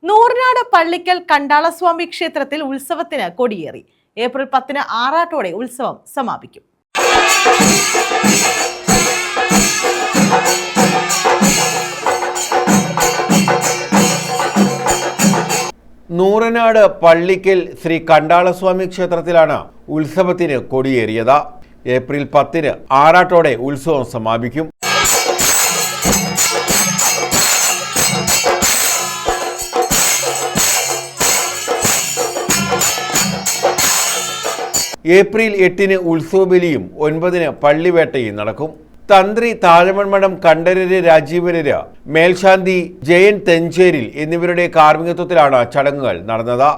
നൂറിനാട് പള്ളിക്കൽ കണ്ടാളസ്വാമി ക്ഷേത്രത്തിൽ ഉത്സവത്തിന് കൊടിയേറി. ഏപ്രിൽ 10 ആറാട്ടോടെ ഉത്സവം സമാപിക്കും. നൂറനാട് പള്ളിക്കൽ ശ്രീ കണ്ടാളസ്വാമി ക്ഷേത്രത്തിലാണ് ഉത്സവത്തിന് കൊടിയേറിയത്. ഏപ്രിൽ 10 ആറാട്ടോടെ ഉത്സവം സമാപിക്കും. ഏപ്രിൽ 8 ഉത്സവബലിയും 9 പള്ളിവേട്ടയും നടക്കും. തന്ത്രി താഴമൺമഠം കണ്ഠരര് രാജീവരര്, മേൽശാന്തി ജയൻ തെഞ്ചേരിൽ എന്നിവരുടെ കാർമ്മികത്വത്തിലാണ് ചടങ്ങുകൾ നടന്നത്.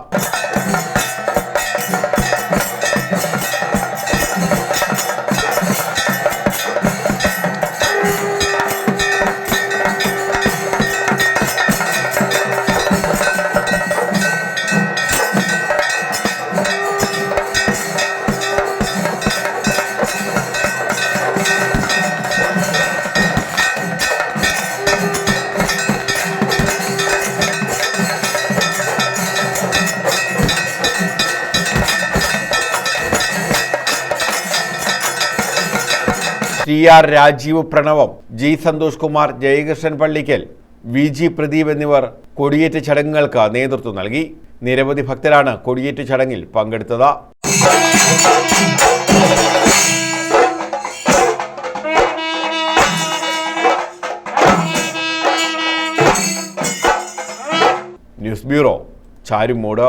TR Rajeev Pranavam, G Santhosh Kumar, Jayakrishnan Pallikkal, VG Pradeep എന്നിവർ കൊടിയേറ്റ് ചടങ്ങുകൾക്ക് നേതൃത്വം നൽകി. നിരവധി ഭക്തരാണ് കൊടിയേറ്റ് ചടങ്ങിൽ പങ്കെടുത്തത്. News bureau, Charummood.